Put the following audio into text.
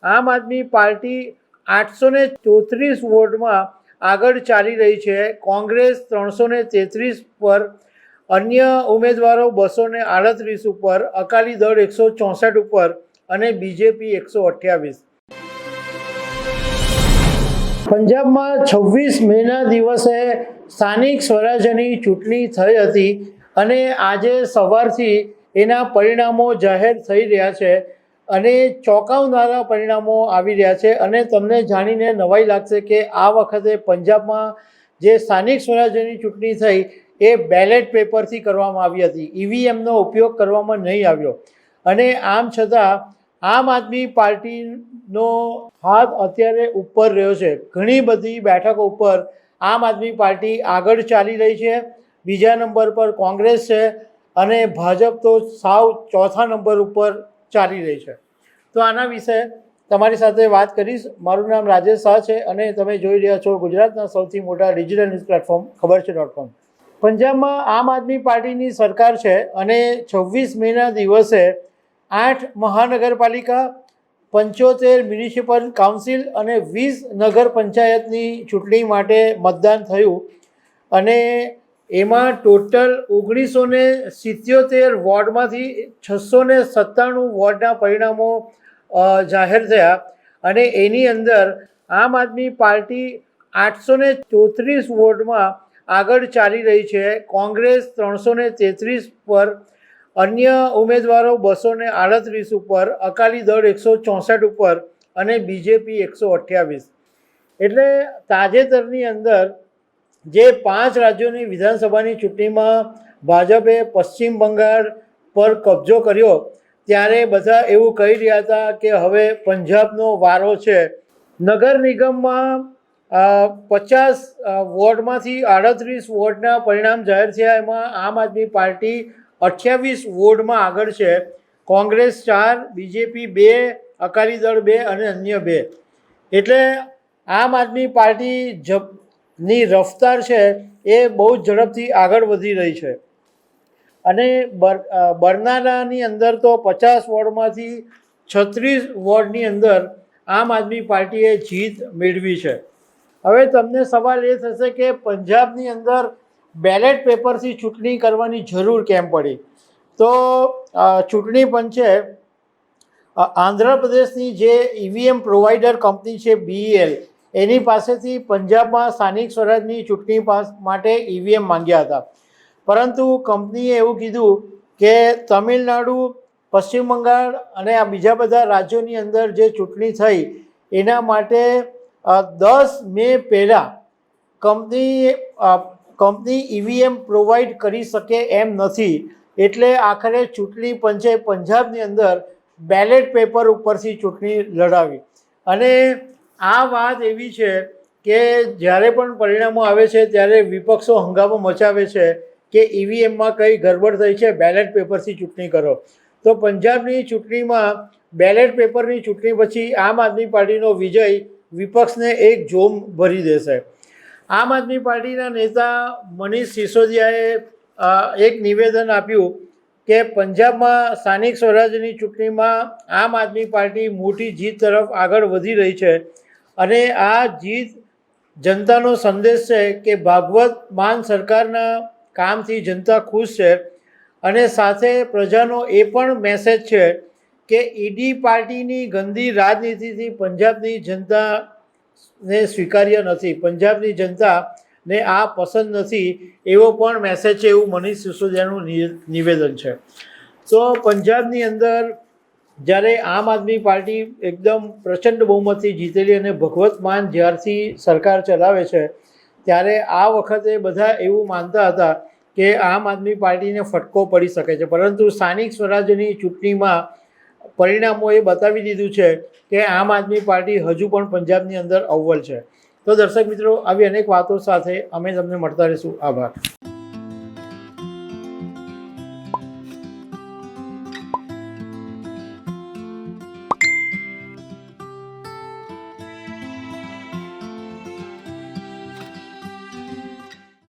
આમ આદમી પાર્ટી 834 વોર્ડમાં આગળ ચાલી રહી છે। કોંગ્રેસ 333 પર, અન્ય ઉમેદવારો 238 ઉપર, અકાલી દળ 164 ઉપર અને બીજેપી 128। પંજાબમાં 26 મેના દિવસે સ્થાનિક સ્વરાજ્યની ચૂંટણી થઈ હતી અને આજે સવારથી એના પરિણામો જાહેર થઈ રહ્યા છે અને ચોંકાવનારા પરિણામો આવી રહ્યા છે। અને તમને જાણીને નવાઈ લાગશે કે આ વખતે પંજાબમાં જે સ્થાનિક સ્વરાજ્યની ચૂંટણી થઈ એ બેલેટ પેપરથી કરવામાં આવી હતી, ઈવીએમનો ઉપયોગ કરવામાં નહીં આવ્યો। અને આમ છતાં આમ આદમી પાર્ટીનો હાથ અત્યારે ઉપર રહ્યો છે। ઘણી બધી બેઠકો ઉપર આમ આદમી પાર્ટી આગળ ચાલી રહી છે, બીજા નંબર પર કોંગ્રેસ છે અને ભાજપ તો સાવ ચોથા નંબર ઉપર ચાલી રહી છે। તો આના વિશે તમારી સાથે વાત કરીશ। મારું નામ રાજેશ શાહ છે અને તમે જોઈ રહ્યા છો ગુજરાતના સૌથી મોટા ડિજિટલ ન્યૂઝ પ્લેટફોર્મ ખબર છે.com। પંજાબમાં આમ આદમી પાર્ટીની સરકાર છે અને 26 મેના દિવસે 8 મહાનગરપાલિકા, 75 મ્યુનિસિપલ કાઉન્સિલ અને 20 નગર પંચાયતની ચૂંટણી માટે મતદાન થયું અને એમાં ટોટલ 1977 વોર્ડમાંથી 697 વોર્ડના પરિણામો જાહેર થયા અને એની અંદર આમ આદમી પાર્ટી 834 વોર્ડમાં આગળ ચાલી રહી છે। કોંગ્રેસ 333 પર, અન્ય ઉમેદવારો 238 ઉપર, અકાલી દળ 164 ઉપર અને બીજેપી 128। એટલે તાજેતરની અંદર જે 5 રાજ્યોની વિધાનસભાની ચૂંટણીમાં ભાજપે પશ્ચિમ બંગાળ પર કબજો કર્યો ત્યારે બધા એવું કહી રહ્યા હતા કે હવે પંજાબનો વારો છે। નગર નિગમમાં 50 વોર્ડમાંથી 38 વોર્ડના પરિણામ જાહેર થયા। એમાં આમ આદમી પાર્ટી 28 વોર્ડમાં આગળ છે, કોંગ્રેસ 4, બીજેપી 2, અકાલી દળ 2 અને અન્ય 2। એટલે આમ આદમી પાર્ટીની રફતાર છે એ બહુ જ ઝડપથી આગળ વધી રહી છે અને બરનાલાની અંદર તો 50 વોર્ડમાંથી 36 વોર્ડની અંદર આમ આદમી પાર્ટીએ જીત મેળવી છે। હવે તમને સવાલ એ થશે કે પંજાબની અંદર બેલેટ પેપરથી ચૂંટણી કરવાની જરૂર કેમ પડી? તો ચૂંટણી પંચે આંધ્રપ્રદેશની જે ઈવીએમ પ્રોવાઈડર કંપની છે BEL, એની પાસેથી પંજાબમાં સ્થાનિક સ્વરાજની ચૂંટણી માટે ઈવીએમ માંગ્યા હતા, પરંતુ કંપનીએ એવું કીધું કે તમિલનાડુ, પશ્ચિમ બંગાળ અને આ બીજા બધા રાજ્યોની અંદર જે ચૂંટણી થઈ એના માટે 10 મે પહેલાં કંપની ઈવીએમ પ્રોવાઈડ કરી શકે એમ નથી। એટલે આખરે ચૂંટણી પંચે પંજાબની અંદર બેલેટ પેપર ઉપરથી ચૂંટણી લડાવી અને આ વાત એવી છે કે જ્યારે પણ પરિણામો આવે છે ત્યારે વિપક્ષો હંગામો મચાવે છે કે ઈવીએમમાં કંઈ ગડબડ થઈ છે, બેલેટ પેપરથી ચૂંટણી કરો। તો પંજાબની ચૂંટણીમાં બેલેટ પેપરની ચૂંટણી પછી આમ આદમી પાર્ટીનો વિજય વિપક્ષને એક જોમ ભરી દેશે। આમ આદમી પાર્ટીના નેતા મનીષ સિસોદિયાએ એક નિવેદન આપ્યું કે પંજાબમાં સ્થાનિક સ્વરાજ્યની ચૂંટણીમાં આમ આદમી પાર્ટી મોટી જીત તરફ આગળ વધી રહી છે અને આ જીત જનતાનો સંદેશ છે કે ભાગવત માન સરકારના કામથી જનતા ખુશ છે અને સાથે પ્રજાનો એ પણ મેસેજ છે કે ઈડી પાર્ટીની ગંદી રાજનીતિથી પંજાબની જનતાને સ્વીકાર્ય નથી, પંજાબની જનતાને આ પસંદ નથી, એવો પણ મેસેજ છે, એવું મનીષ સિસોદિયાનું નિવેદન છે। તો પંજાબની અંદર જ્યારે આમ આદમી પાર્ટી એકદમ પ્રચંડ બહુમતથી જીતેલી અને ભગવત માન જ્યારથી સરકાર ચલાવે છે ત્યારે આ વખતે બધા એવું માનતા હતા કે આમ આદમી પાર્ટીને ફટકો પડી શકે છે, પરંતુ સ્થાનિક સ્વરાજ્યની ચૂંટણીમાં પરિણામોએ બતાવી દીધું છે કે આમ આદમી પાર્ટી હજુ પણ પંજાબની અંદર અવ્વલ છે। તો દર્શક મિત્રો, આવી અનેક વાતો સાથે અમે તમને મળતા રહીશું। આભાર।